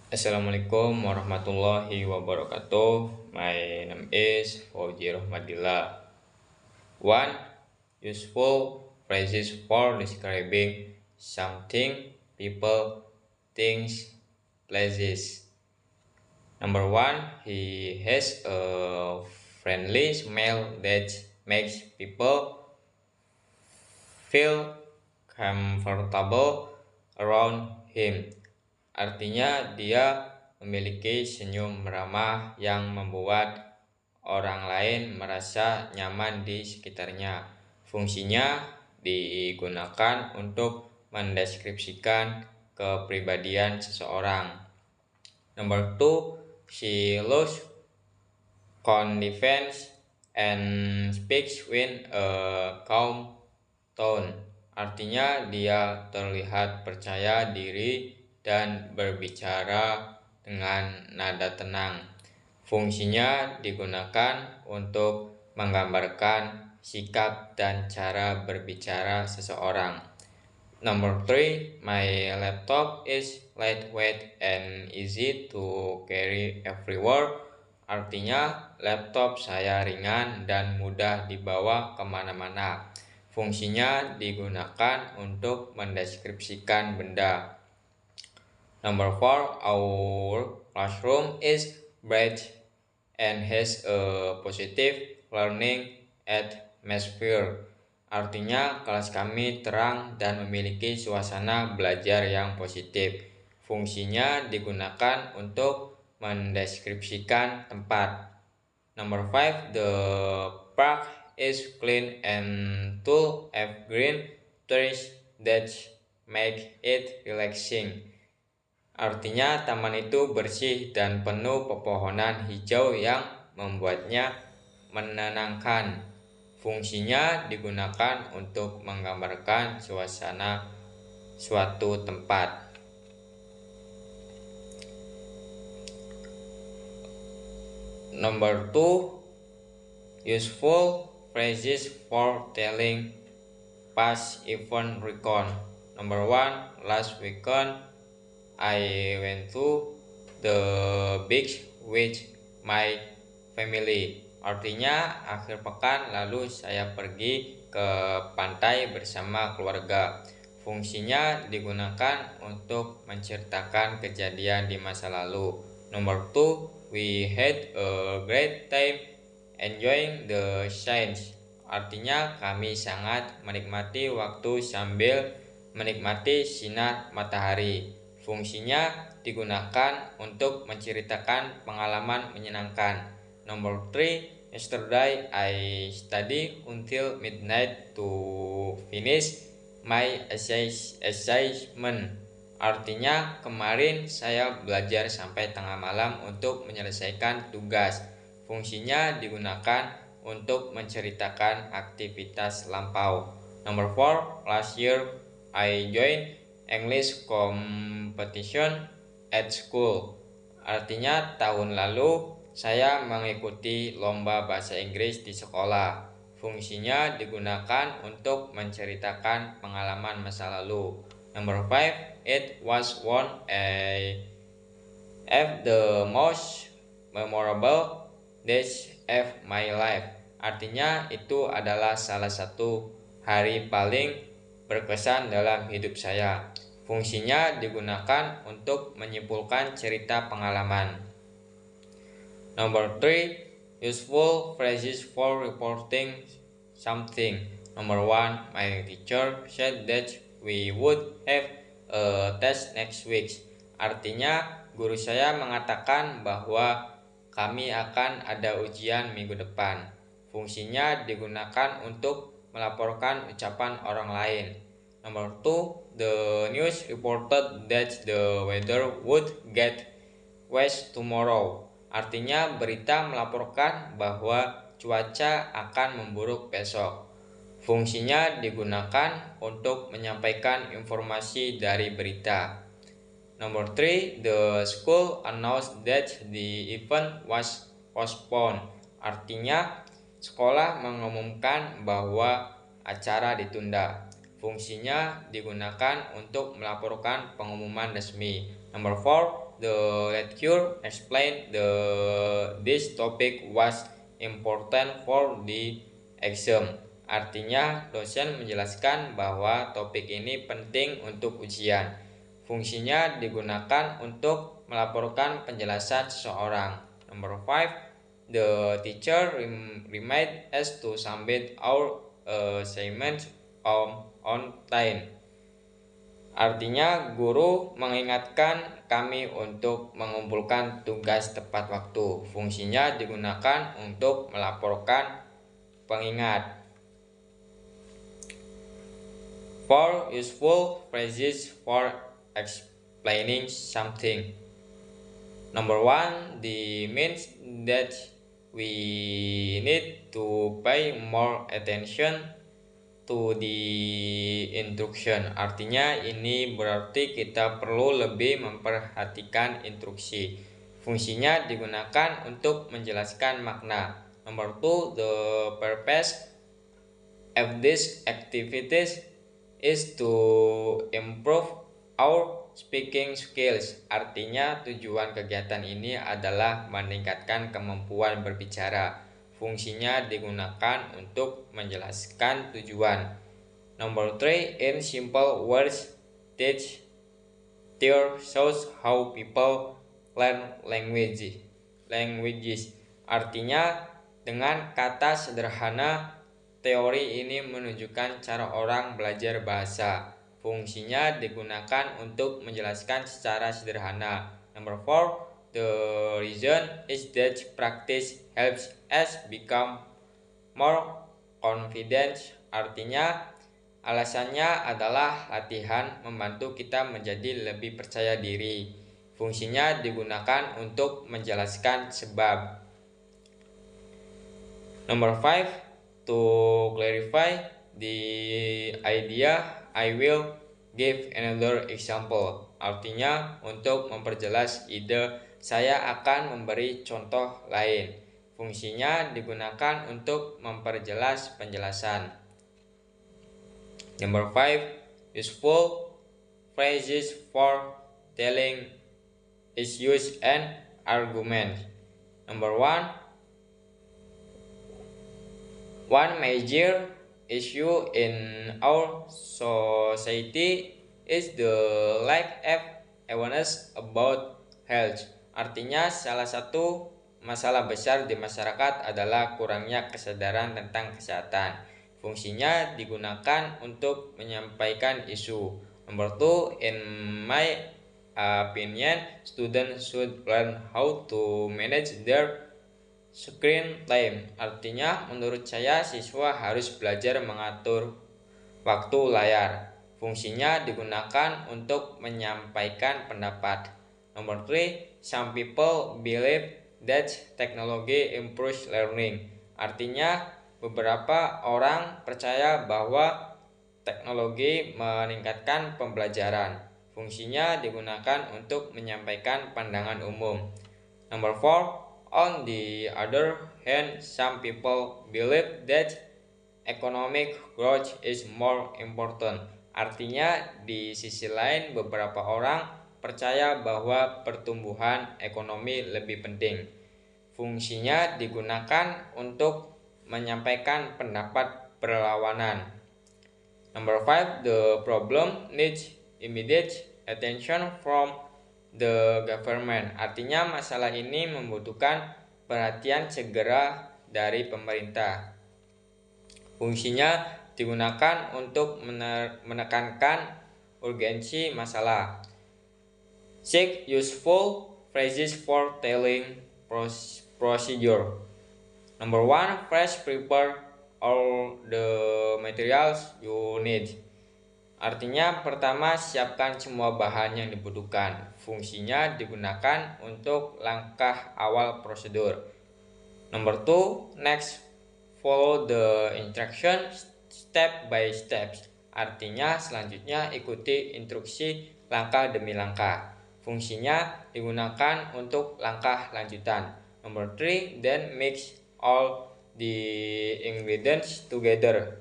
Assalamualaikum warahmatullahi wabarakatuh. My name is Fauzi Rahmadillah. One useful phrases for describing something, people, things, places. Number one, he has a friendly smell that makes people feel comfortable around him. Artinya dia memiliki senyum ramah yang membuat orang lain merasa nyaman di sekitarnya. Fungsinya digunakan untuk mendeskripsikan kepribadian seseorang. Number two, she looks confident and speaks with a calm tone. Artinya dia terlihat percaya diri dan berbicara dengan nada tenang. Fungsinya digunakan untuk menggambarkan sikap dan cara berbicara seseorang. Number three, my laptop is lightweight and easy to carry everywhere. Artinya, laptop saya ringan dan mudah dibawa kemana-mana. Fungsinya digunakan untuk mendeskripsikan benda. Number four, our classroom is bright and has a positive learning atmosphere. Artinya kelas kami terang dan memiliki suasana belajar yang positif. Fungsinya digunakan untuk mendeskripsikan tempat. Number five, the park is clean and full of green trees that make it relaxing. Artinya taman itu bersih dan penuh pepohonan hijau yang membuatnya menenangkan. Fungsinya digunakan untuk menggambarkan suasana suatu tempat. Number two, useful phrases for telling past event recount. Number one, last weekend I went to the beach with my family. Artinya akhir pekan lalu saya pergi ke pantai bersama keluarga. Fungsinya digunakan untuk menceritakan kejadian di masa lalu. Number two, we had a great time enjoying the signs. Artinya kami sangat menikmati waktu sambil menikmati sinar matahari. Fungsinya digunakan untuk menceritakan pengalaman menyenangkan. Number three, yesterday I studied until midnight to finish my assignment. Artinya kemarin saya belajar sampai tengah malam untuk menyelesaikan tugas. Fungsinya digunakan untuk menceritakan aktivitas lampau. Number four, last year I joined English competition at school. Artinya tahun lalu saya mengikuti lomba bahasa Inggris di sekolah. Fungsinya digunakan untuk menceritakan pengalaman masa lalu. Number five, it was one of the most memorable days of my life. Artinya itu adalah salah satu hari paling berkesan dalam hidup saya. Fungsinya digunakan untuk menyimpulkan cerita pengalaman. Number three, useful phrases for reporting something. Number one, my teacher said that we would have a test next week. Artinya, guru saya mengatakan bahwa kami akan ada ujian minggu depan. Fungsinya digunakan untuk melaporkan ucapan orang lain. Number two, the news reported that the weather would get worse tomorrow. Artinya berita melaporkan bahwa cuaca akan memburuk besok. Fungsinya digunakan untuk menyampaikan informasi dari berita. Number three, the school announced that the event was postponed. Artinya sekolah mengumumkan bahwa acara ditunda. Fungsinya digunakan untuk melaporkan pengumuman resmi. Number four, the lecturer explained this topic was important for the exam. Artinya, dosen menjelaskan bahwa topik ini penting untuk ujian. Fungsinya digunakan untuk melaporkan penjelasan seseorang. Number 5, the teacher remind us to submit our assignment on time. Artinya, guru mengingatkan kami untuk mengumpulkan tugas tepat waktu. Fungsinya digunakan untuk melaporkan pengingat. 4 useful phrases for explaining something. Number 1, the means that we need to pay more attention to the instruction. Artinya ini berarti kita perlu lebih memperhatikan instruksi. Fungsinya digunakan untuk menjelaskan makna. Number 2, the purpose of these activities is to improve our speaking skills. Artinya tujuan kegiatan ini adalah meningkatkan kemampuan berbicara. Fungsinya digunakan untuk menjelaskan tujuan. Number 3, in simple words, teach shows how people learn languages. Artinya, dengan kata sederhana, teori ini menunjukkan cara orang belajar bahasa. Fungsinya digunakan untuk menjelaskan secara sederhana. Number 4, the reason is that practice helps us become more confident. Artinya, alasannya adalah latihan membantu kita menjadi lebih percaya diri. Fungsinya digunakan untuk menjelaskan sebab. Number 5, to clarify the idea, I will give another example. Artinya, untuk memperjelas ide, saya akan memberi contoh lain. Fungsinya digunakan untuk memperjelas penjelasan. Number 5, useful phrases for telling issues and arguments. Number 1, one major issue in our society is the lack of awareness about health. Artinya, salah satu masalah besar di masyarakat adalah kurangnya kesadaran tentang kesehatan. Fungsinya digunakan untuk menyampaikan isu. Number 2, in my opinion, students should learn how to manage their screen time. Artinya, menurut saya siswa harus belajar mengatur waktu layar. Fungsinya digunakan untuk menyampaikan pendapat. Number 3, some people believe that technology improves learning. Artinya, beberapa orang percaya bahwa teknologi meningkatkan pembelajaran. Fungsinya digunakan untuk menyampaikan pandangan umum. Number 4, on the other hand, some people believe that economic growth is more important. Artinya, di sisi lain beberapa orang percaya bahwa pertumbuhan ekonomi lebih penting. Fungsinya digunakan untuk menyampaikan pendapat berlawanan. Number 5, the problem needs immediate attention from the government. Artinya, masalah ini membutuhkan perhatian segera dari pemerintah. Fungsinya digunakan untuk menekankan urgensi masalah. 6, useful phrases for telling procedure. Number 1, first prepare all the materials you need. Artinya, pertama siapkan semua bahan yang dibutuhkan. Fungsinya digunakan untuk langkah awal prosedur. Number 2, next, follow the instructions step by step. Artinya, selanjutnya ikuti instruksi langkah demi langkah. Fungsinya digunakan untuk langkah lanjutan. Number 3, then mix all the ingredients together.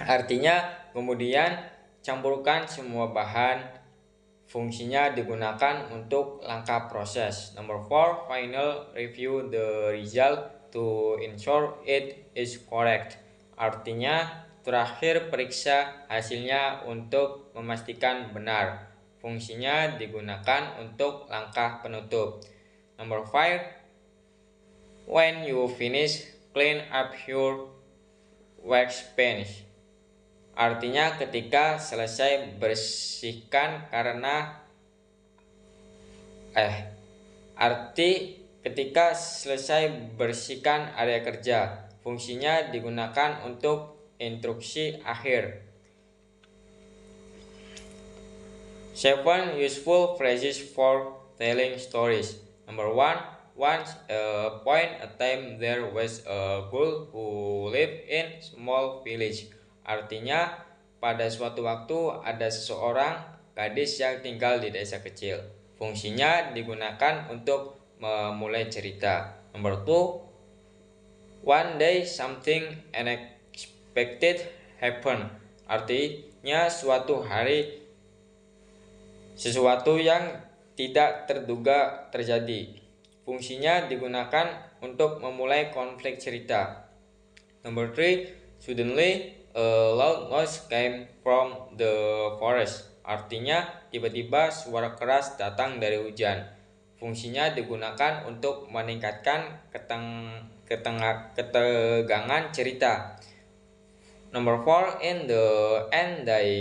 Artinya, kemudian campurkan semua bahan. Fungsinya digunakan untuk langkah proses. Number 4, final review the result to ensure it is correct. Artinya, terakhir periksa hasilnya untuk memastikan benar. Fungsinya digunakan untuk langkah penutup. Number 5, when you finish, clean up your workspace. Artinya ketika selesai bersihkan ketika selesai bersihkan area kerja. Fungsinya digunakan untuk instruksi akhir. 7 useful phrases for telling stories. Number 1, once upon a time there was a girl who lived in small village. Artinya, pada suatu waktu ada seseorang gadis yang tinggal di desa kecil. Fungsinya digunakan untuk memulai cerita. Number 2, one day something unexpected happened. Artinya suatu hari sesuatu yang tidak terduga terjadi. Fungsinya digunakan untuk memulai konflik cerita. Number 3, suddenly a loud noise came from the forest. Artinya tiba-tiba suara keras datang dari hujan. Fungsinya digunakan untuk meningkatkan ketegangan cerita. Number 4, in the end they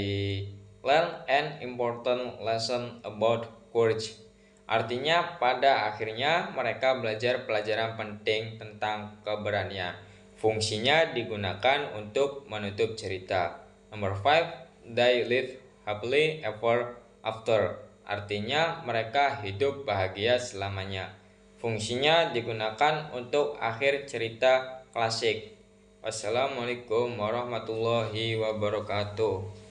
learn an important lesson about courage. Artinya pada akhirnya mereka belajar pelajaran penting tentang keberanian. Fungsinya digunakan untuk menutup cerita. Number 5, they live happily ever after. Artinya mereka hidup bahagia selamanya. Fungsinya digunakan untuk akhir cerita klasik. Wassalamualaikum warahmatullahi wabarakatuh.